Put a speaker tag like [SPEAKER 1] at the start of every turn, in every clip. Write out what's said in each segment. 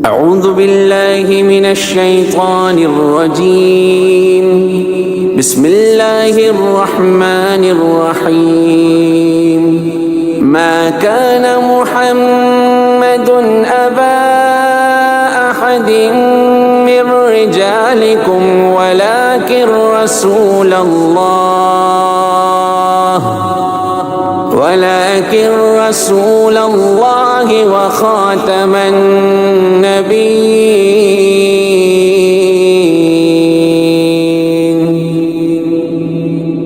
[SPEAKER 1] أعوذ بالله من الشيطان الرجيم بسم الله الرحمن الرحيم ما كان محمد أبا أحد من رجالكم ولكن رسول الله وخاتم النبيين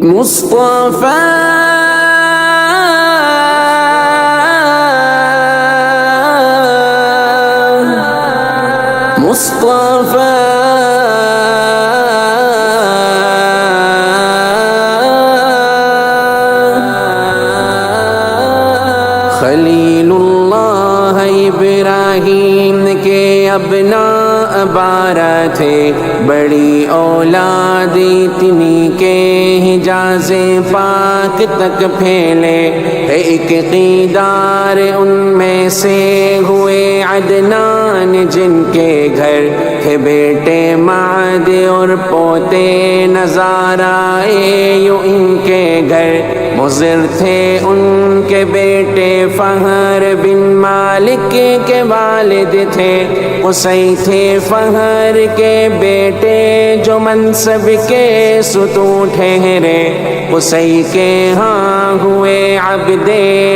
[SPEAKER 1] مصطفى خلیل اللہ ابراہیم کے ابناء بارہ تھے، بڑی اولاد اتنی کے حجاز پاک تک پھیلے، ایک قیدار ان میں سے ہوئے عدنان، جن کے گھر تھے بیٹے معد اور پوتے نظارائے، یوں ان کے گھر مضر تھے ان کے بیٹے، فہر بن مالک کے والد تھے، قصی تھے فہر کے بیٹے، جو منصب کے ستون ٹھہرے، قصی کے ہاں ہوئے عبد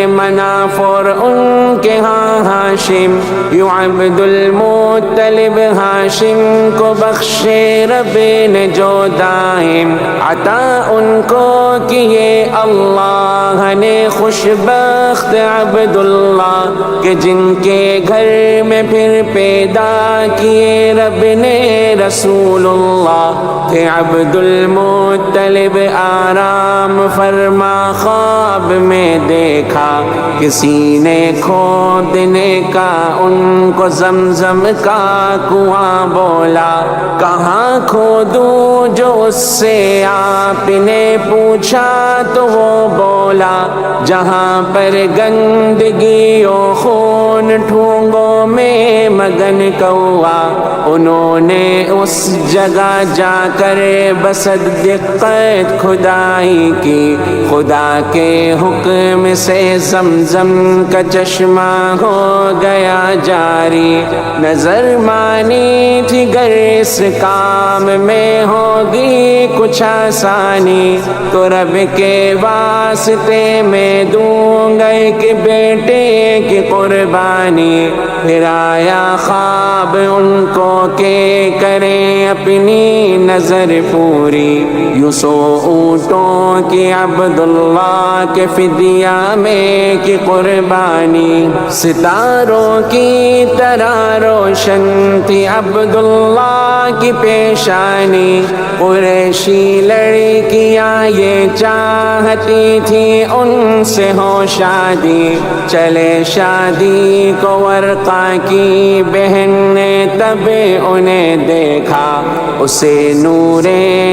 [SPEAKER 1] مناف اور ان کے ہاں ہاشم، یوں عبد المطلب ہاشم کو بخشے رب نے جو دائم، عطا ان کو کیے اللہ نے خوش بخت عبداللہ، کہ جن کے گھر میں پھر پیدا کیے رب نے رسول اللہ، تھے عبد المطلب آرام فرما، خواب میں دیکھا کسی نے کھودنے کا ان کو زمزم کا کنواں، بولا کہاں کھودوں جو اس سے آپ نے پوچھا، تو وہ بولا جہاں پر گندگی و خون ٹھونگوں میں مگن کوا، انہوں نے اس جگہ جا کر بسد دقت کھدائی کی، خدا کے حکم سے زمزم کا چشمہ ہو گیا جاری، نظر مانی تھی گر اس کام میں ہوگی کچھ آسانی، تو رب کے واسطے میں دوں گا ایک بیٹے کی قربانی، پھر آیا خواب ان کو کہ کریں اپنی نظر پوری، یوں سو اونٹوں کی عبداللہ کے فدیہ میں کی قربانی، ستاروں کی طرح روشن تھی عبداللہ کی پیشانی، قریشی لڑکیاں یہ چاہتی تھی ان سے ہو شادی، چلے شادی کو ورقہ کی بہن نے تب انہیں دیکھا، اسے نور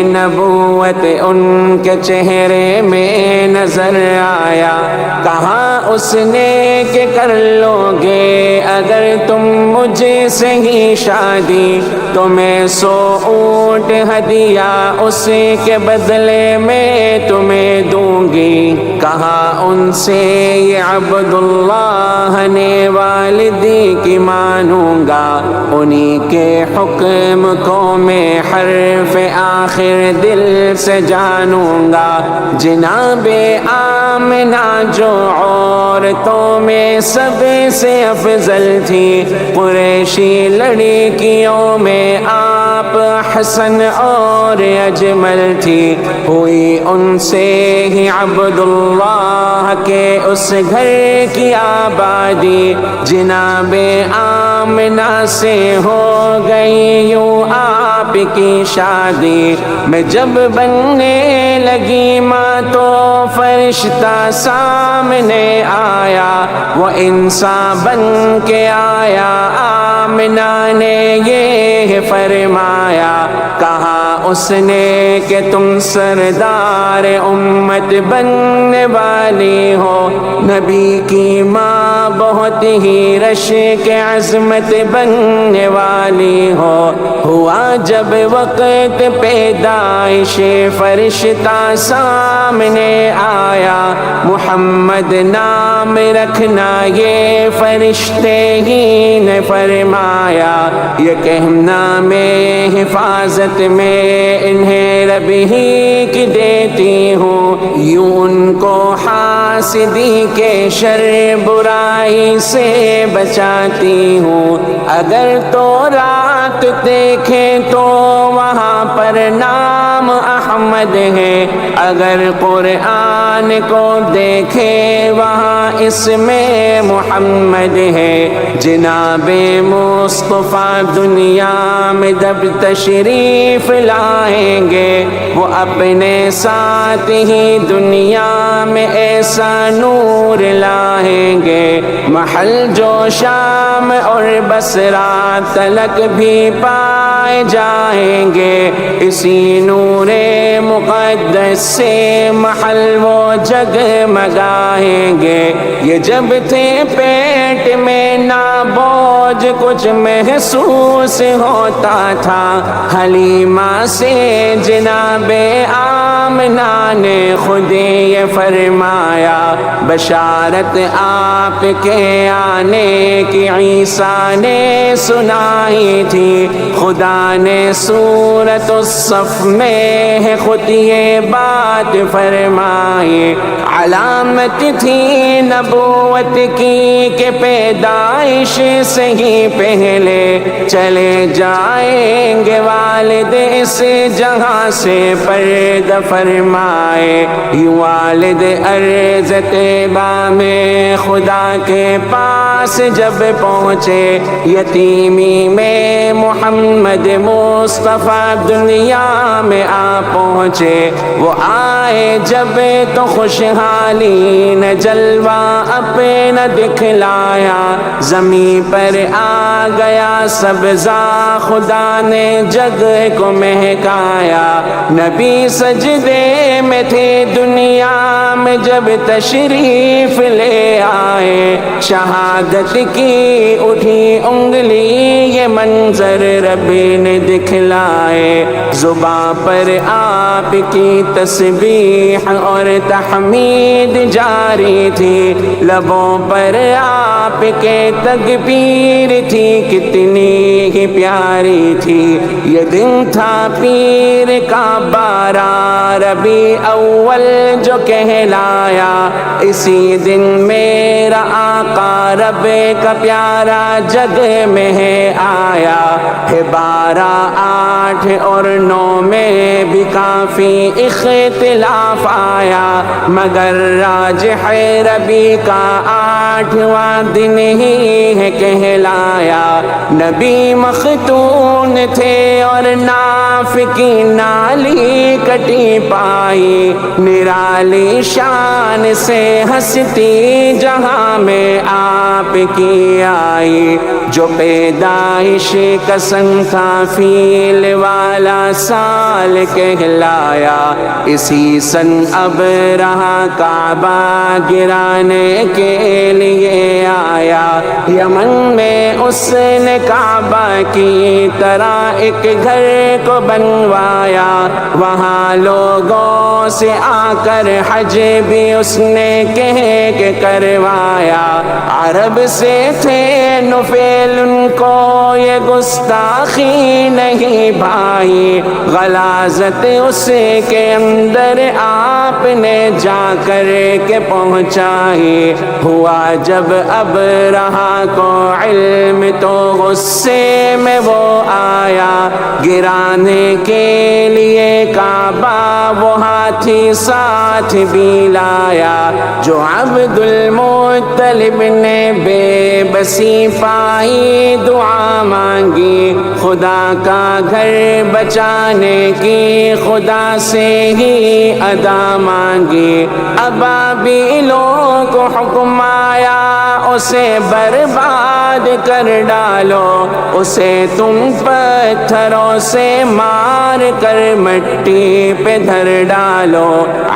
[SPEAKER 1] نبوت ان کے چہرے میں نظر آیا، کہا اس نے کہ کر لو گے اگر تم مجھ سے ہی شادی، تو میں 100 اونٹ ہدیہ اس کے بدلے میں تمہیں دوں گی، کہا ان سے یہ عبداللہ نے والدی کی مانوں گا، انہی کے حکم کو میں حرف آخر دل سے جانوں گا، جناب آمنہ جو عورتوں میں سب سے افضل تھی، قریشی لڑکیوں میں آپ حسن اور اجمل تھی، ہوئی ان سے ہی عبداللہ کے اس گھر کی آبادی، جناب آمنہ سے ہو گئی یوں آپ کی شادی، میں جب بننے لگی ماں تو فرشتہ سامنے آیا، وہ انسان بن کے آیا، آمنہ نے یہ فرمایا، کہا اس نے کہ تم سردار امت بننے والی ہو۔ نبی کی ماں بہت ہی رشک عظمت بننے والی ہو۔ ہوا جب وقت پیدائش فرشتہ سامنے آیا، محمد نام رکھنا یہ فرشتے ہی نے فرمایا۔ یہ کہنا میں حفاظت میں انہیں رب ہی کی دیتی ہوں، یوں ان کو حاسدی کے شر برائی سے بچاتی ہوں۔ اگر تو رات دیکھیں تو وہاں پر نام احمد ہے، اگر قرآن کو دیکھیں وہاں اس میں محمد ہے۔ جناب مصطفیٰ دنیا میں جب تشریف لائیں گے، وہ اپنے ساتھ ہی دنیا میں ایسا نور لائیں گے، محل جو شام اور بصرہ تلک بھی پائے جائیں گے۔ اسی نور مقدس سے محل وہ جگمگائیں گے۔ یہ جب تھے پیٹ میں نابوجھ کچھ محسوس ہوتا تھا، حلیمہ سے جناب آمنہ نے خود یہ فرمایا، بشارت آپ کے آنے کی عیسیٰ نے سنائی تھی، خدا نے سورۃ الصف میں ہے خود یہ بات فرمائی۔ علامت تھی نبوت کی کہ پیدائش سے ہی پہلے چلے جائیں گے والد اس جہاں سے پردہ فرمائے۔ یوں والد عرض طیبہ میں خدا کے پاس جب پہنچے، یتیمی میں محمد مصطفیٰ دنیا میں آ پہنچے۔ وہ آئے جب تو خوشحالی نے جلوہ اپنا دکھلایا، زمین پر آ گیا سبزہ، خدا نے جگ کو مہکایا۔ نبی سجدے میں تھے دنیا میں جب تشریف لے آئے، شہادت کی اٹھی انگلی یہ منظر رب نے دکھلائے۔ زباں پر آپ کی تسبیح اور تحمید جاری تھی، لبوں پر آپ کے تکبیر تھی، کتنی ہی پیاری تھی۔ یہ دن تھا پیر کا 12 ربیع اول جو کہلایا، اسی دن میرا آقا رب کا پیارا جگ میں ہے آیا ہے۔ 12، 8 اور 9 میں بھی کافی اختلاف آیا، مگر راجح ربیع کا 8واں دن ہی ہے کہلایا۔ نبی مختون تھے اور ناف کی نالی کٹی پائی، نرالی شان سے ہستی جہاں میں آپ کی آئی۔ جو پیدائش کا سن تھا فیل والا سال کہلایا، اسی سن اب رہا کعبہ گرانے کے لیے آیا۔ یمن میں اس نے کعبہ کی طرح ایک گھر کو بنوایا، وہاں لوگوں سے آ کر حج بھی اس نے کہہ کے کروایا۔ عرب سے تھے نفیل، ان کو یہ گستاخی نہیں بھائی، غلاظت اس کے اندر آپ نے جا کر کے پہنچائی۔ ہوا جب اب رہا کو علم تو غصے میں وہ آیا، گرانے کے لیے کعبہ وہ ہاتھی ساتھ بھی لایا۔ جو عبد المطلب نے بے بسی پائی دعا مانگی، خدا کا گھر بچانے کی خدا سے ہی ادا مانگی۔ ابابیلوں کو حکم آیا اسے برباد کر ڈالو، اسے تم پتھروں سے مار کر مٹی پہ دھر ڈالو۔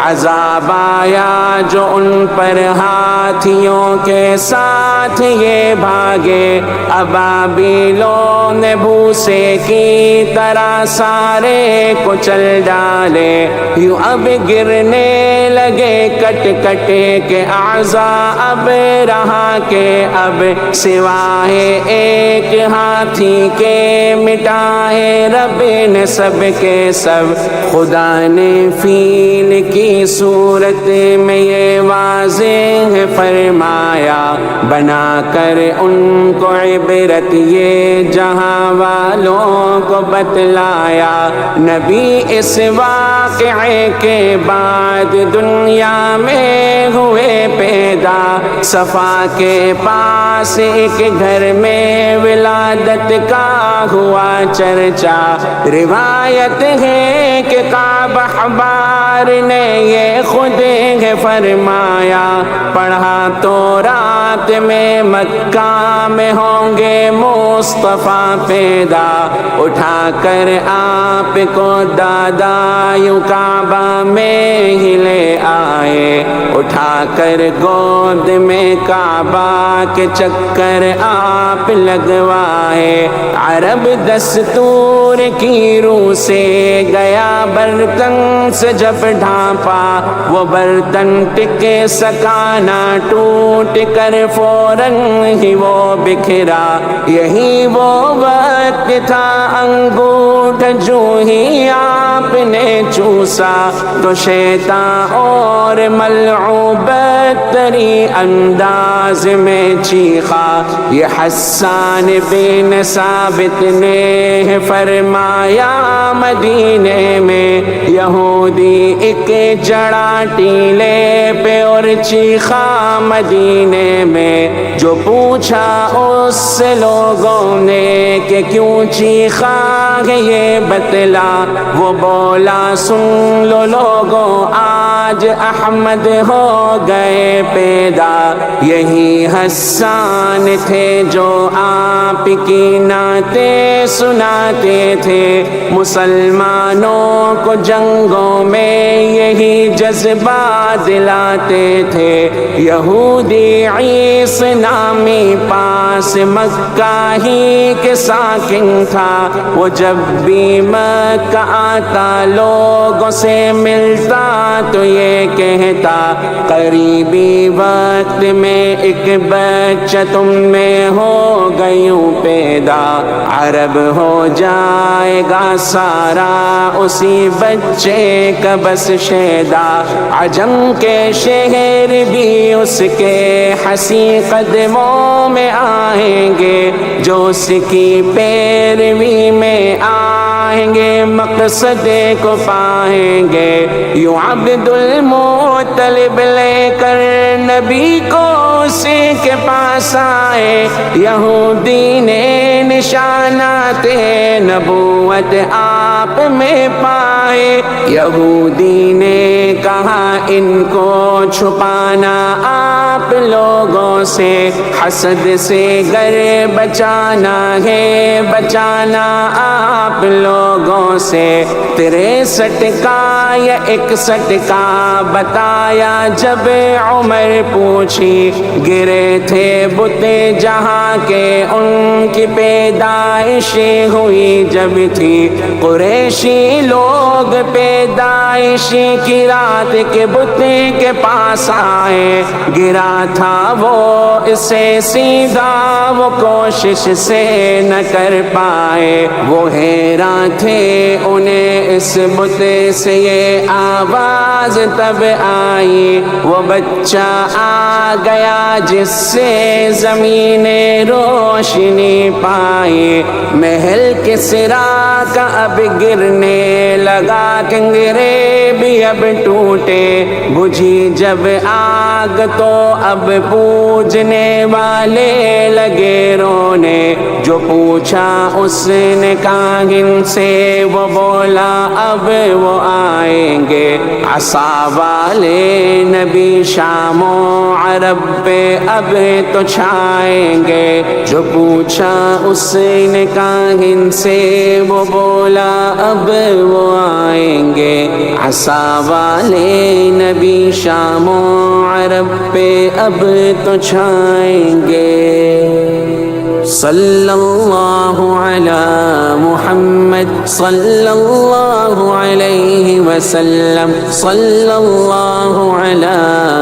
[SPEAKER 1] عذاب آیا جو ان پر ہاتھیوں کے ساتھ یہ بھاگے، ابابیلوں نے بھوسے کی طرح سارے کو چل ڈالے۔ یوں اب گرنے لگے کٹ کٹ کے اعضاء، اب رہا کہ اب سوائے ایک ہاتھی کے مٹائے رب نے سب کے سب۔ خدا نے فیل کی صورت میں یہ واضح فرمایا، بنا کر ان کو عبرت یہ جہاں والوں کو بتلایا۔ نبی اس واقعے کے بعد دنیا میں ہوئے پیدا، صفا کے پاس ایک گھر میں ولادت کا ہوا چرچا۔ روایت ہے کہ کعب احبار نے یہ خود فرمایا، پڑھا تو رات میں مکہ میں ہوں گے مصطفیٰ پیدا، اٹھا کر آپ کو دادا یوں کعبہ میں ہی لے آئے، اٹھا کر گود میں کعبہ کے چکر آپ لگوائے۔ عرب دستور کی روح سے گیا برتن سے جب ڈھانپا، وہ برتن ٹکے سکا نہ، ٹوٹ کر فوراً ہی وہ بکھرا۔ یہی وہ وقت تھا انگوٹھ جو ہی آپ نے چوسا تو شیطان اور ملعون بدتری انداز میں چیخا۔ یہ حسان بن ثابت نے فرمایا، مدینے میں یہودی ایک جڑا ٹیلے پہ اور چیخا مدینے میں۔ جو پوچھا اس سے لوگوں نے کہ کیوں چیخا ہے یہ بتلا، وہ بولا سن لو لوگوں آج احمد ہو گئے پیدا۔ یہی حسان تھے جو آپ کی نعتیں سناتے تھے، مسلمانوں کو جنگوں میں یہی جذبہ دلاتے تھے۔ یہودی عیسی نامی پاس مکہ ہی کے ساکن تھا، وہ جب بھی مکہ آتا لوگوں سے ملتا تو یہ کہتا، قریبی وقت میں ایک بچہ تم میں ہو گیوں پیدا، عرب ہو جائے گا سارا اسی بچے کا بس شیدا۔ عجم کے شہر بھی اس کے حسین قدموں میں آئیں گے، جو اس کی پیروی میں آئیں گے مقصد کو پائیں گے۔ یوں عبد المطلب لے کر نبی کو اسی کے پاس آئے، یہودی نے نشانات نبوت آپ میں پائے۔ یہودی نے کہا ان کو چھپانا آپ لوگوں سے، حسد سے گر بچانا ہے بچانا آپ لوگوں سے۔ 63 کا یا 61 کا بتایا جب عمر پوچھی، گرے تھے بت جہاں کے ان کی پیدائش ہوئی جب تھی۔ قریشی لوگ پیدائش کی رات کے بت کے پاس آئے، گرا تھا وہ اسے سیدھا وہ کوشش سے نہ کر پائے۔ وہ حیران تھے انہیں اس بت سے یہ آواز تب آئی، وہ بچہ آ گیا جس سے زمین روشنی پائی۔ محل کسریٰ کا اب گرنے لگا، کنگرے بھی اب ٹوٹے، بجھی جب آگ تو اب پوجنے والے لگے رونے۔ جو پوچھا اس نے کہا کاہن سے وہ بولا اب وہ آئیں گے، عصا والے نبی شام و عرب پہ اب تو چھائیں گے۔ جو پوچھا اس نے کاہن سے وہ بولا اب وہ آئیں گے، عصا والے نبی شام و عرب پہ اب تو چھائیں گے۔ صلی اللہ علی محمد صلی اللہ علیہ وسلم، صلی اللہ علی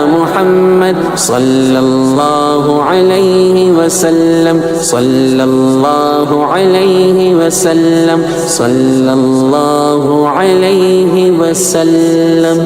[SPEAKER 1] محمد صلی اللہ علیہ وسلم، صلی اللہ علیہ وسلم، صلی اللہ علیہ وسلم۔